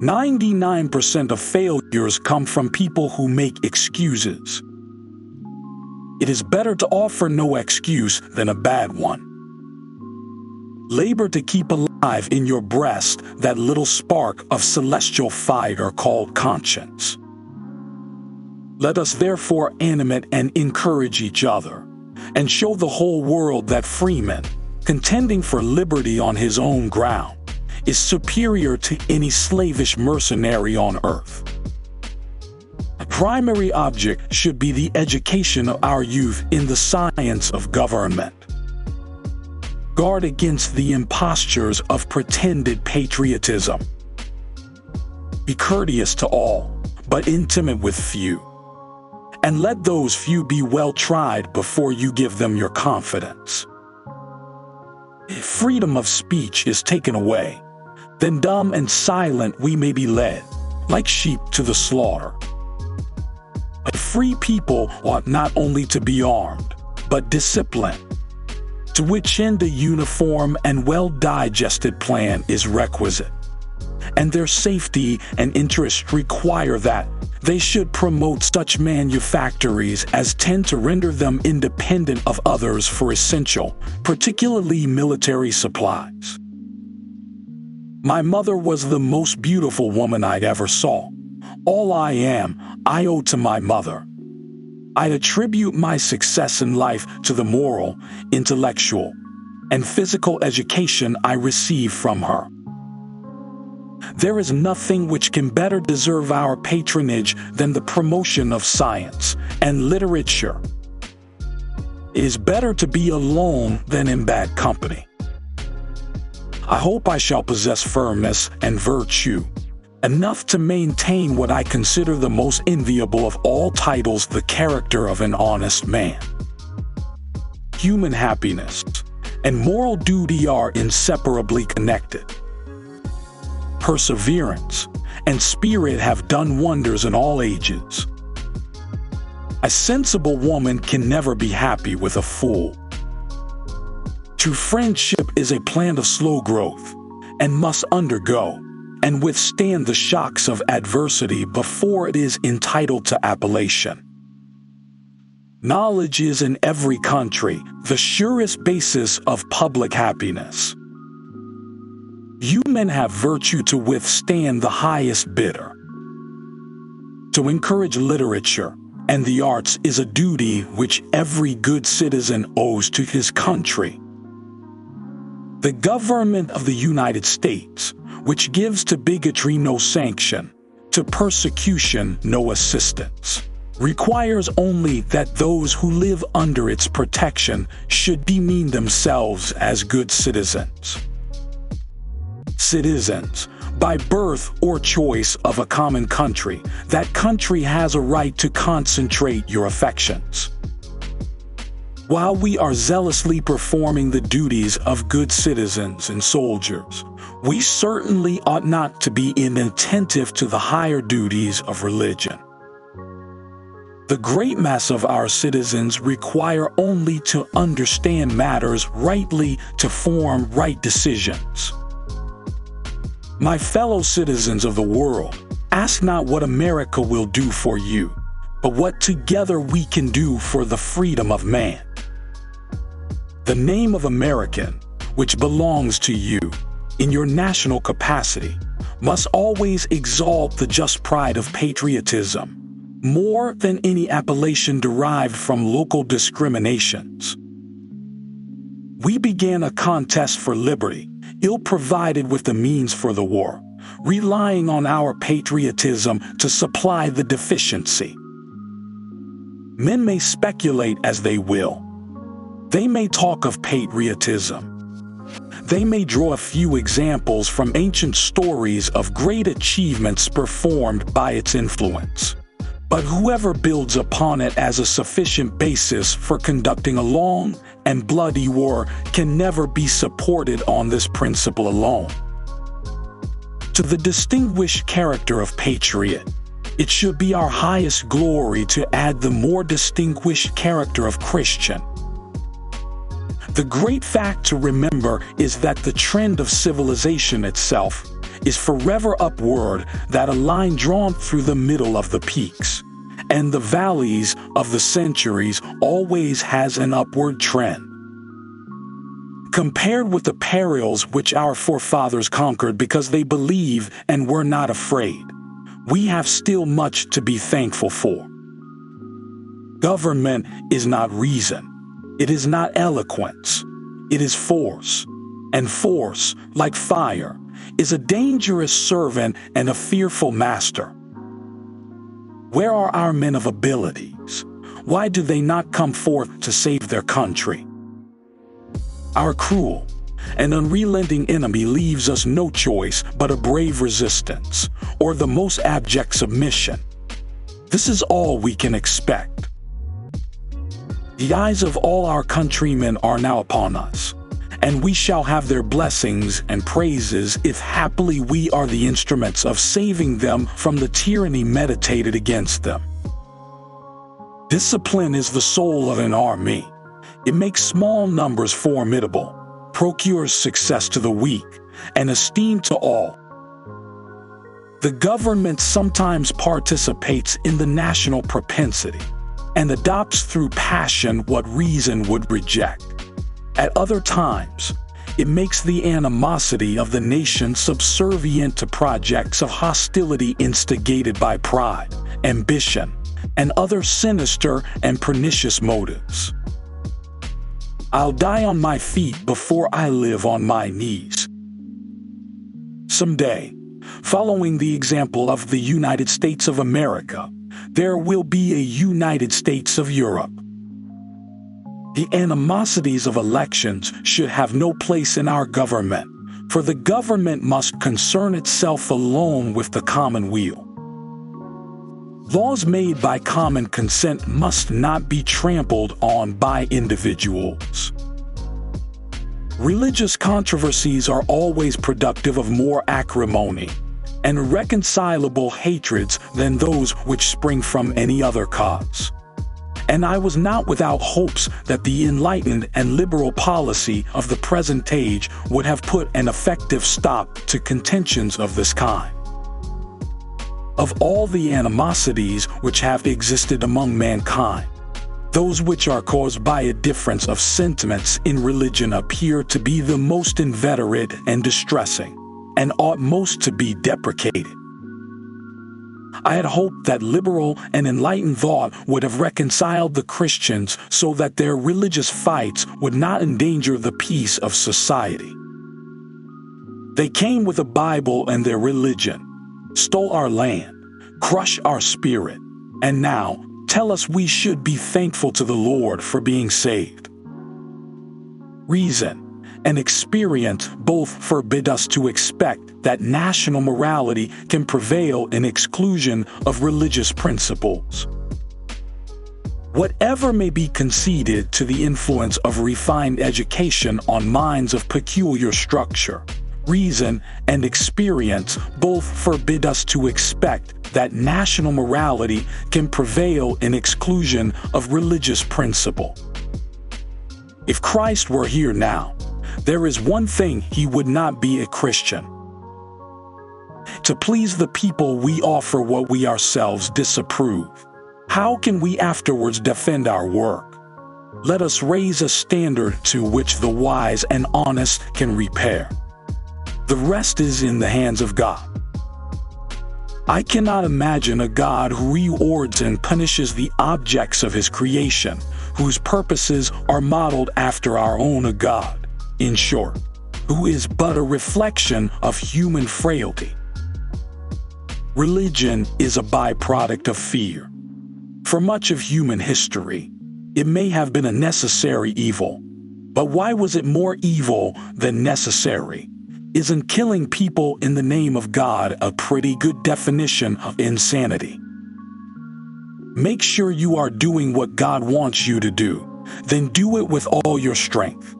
99% of failures come from people who make excuses. It is better to offer no excuse than a bad one. Labor to keep alive in your breast that little spark of celestial fire called conscience. Let us therefore animate and encourage each other, and show the whole world that Freeman, contending for liberty on his own ground, is superior to any slavish mercenary on earth. A primary object should be the education of our youth in the science of government. Guard against the impostures of pretended patriotism. Be courteous to all, but intimate with few. And let those few be well tried before you give them your confidence. If freedom of speech is taken away, then dumb and silent we may be led, like sheep to the slaughter. A free people ought not only to be armed, but disciplined, to which end a uniform and well-digested plan is requisite, and their safety and interest require that they should promote such manufactories as tend to render them independent of others for essential, particularly military supplies. My mother was the most beautiful woman I ever saw. All I am, I owe to my mother. I attribute my success in life to the moral, intellectual, and physical education I received from her. There is nothing which can better deserve our patronage than the promotion of science and literature. It is better to be alone than in bad company. I hope I shall possess firmness and virtue, enough to maintain what I consider the most enviable of all titles, the character of an honest man. Human happiness and moral duty are inseparably connected. Perseverance and spirit have done wonders in all ages. A sensible woman can never be happy with a fool. True friendship is a plant of slow growth and must undergo and withstand the shocks of adversity before it is entitled to appellation. Knowledge is in every country the surest basis of public happiness. You men have virtue to withstand the highest bidder. To encourage literature and the arts is a duty which every good citizen owes to his country. The government of the United States, which gives to bigotry no sanction, to persecution no assistance, requires only that those who live under its protection should demean themselves as good citizens. Citizens, by birth or choice of a common country, that country has a right to concentrate your affections. While we are zealously performing the duties of good citizens and soldiers, we certainly ought not to be inattentive to the higher duties of religion. The great mass of our citizens require only to understand matters rightly to form right decisions. My fellow citizens of the world, ask not what America will do for you, but what together we can do for the freedom of man. The name of American, which belongs to you in your national capacity, must always exalt the just pride of patriotism, more than any appellation derived from local discriminations. We began a contest for liberty, ill-provided with the means for the war, relying on our patriotism to supply the deficiency. Men may speculate as they will. They may talk of patriotism. They may draw a few examples from ancient stories of great achievements performed by its influence. But whoever builds upon it as a sufficient basis for conducting a long and bloody war can never be supported on this principle alone. To the distinguished character of patriot, it should be our highest glory to add the more distinguished character of Christian. The great fact to remember is that the trend of civilization itself is forever upward, that a line drawn through the middle of the peaks and the valleys of the centuries always has an upward trend. Compared with the perils which our forefathers conquered because they believed and were not afraid, we have still much to be thankful for. Government is not reason. It is not eloquence. It is force. And force, like fire, is a dangerous servant and a fearful master. Where are our men of abilities? Why do they not come forth to save their country? Our cruel and unrelenting enemy leaves us no choice but a brave resistance, or the most abject submission. This is all we can expect. The eyes of all our countrymen are now upon us, and we shall have their blessings and praises if happily we are the instruments of saving them from the tyranny meditated against them. Discipline is the soul of an army. It makes small numbers formidable, procures success to the weak, and esteem to all. The government sometimes participates in the national propensity and adopts through passion what reason would reject. At other times, it makes the animosity of the nation subservient to projects of hostility instigated by pride, ambition, and other sinister and pernicious motives. I'll die on my feet before I live on my knees. Someday, following the example of the United States of America, there will be a United States of Europe. The animosities of elections should have no place in our government, for the government must concern itself alone with the common weal. Laws made by common consent must not be trampled on by individuals. Religious controversies are always productive of more acrimony and irreconcilable hatreds than those which spring from any other cause. And I was not without hopes that the enlightened and liberal policy of the present age would have put an effective stop to contentions of this kind. Of all the animosities which have existed among mankind, those which are caused by a difference of sentiments in religion appear to be the most inveterate and distressing, and ought most to be deprecated. I had hoped that liberal and enlightened thought would have reconciled the Christians so that their religious fights would not endanger the peace of society. They came with a Bible and their religion, stole our land, crushed our spirit, and now tell us we should be thankful to the Lord for being saved. Reason and experience both forbid us to expect that national morality can prevail in exclusion of religious principles. Whatever may be conceded to the influence of refined education on minds of peculiar structure, reason and experience both forbid us to expect that national morality can prevail in exclusion of religious principle. If Christ were here now, there is one thing he would not be: a Christian. To please the people we offer what we ourselves disapprove. How can we afterwards defend our work? Let us raise a standard to which the wise and honest can repair. The rest is in the hands of God. I cannot imagine a God who rewards and punishes the objects of his creation, whose purposes are modeled after our own God, in short, who is but a reflection of human frailty. Religion is a byproduct of fear. For much of human history, it may have been a necessary evil, but why was it more evil than necessary? Isn't killing people in the name of God a pretty good definition of insanity? Make sure you are doing what God wants you to do, then do it with all your strength.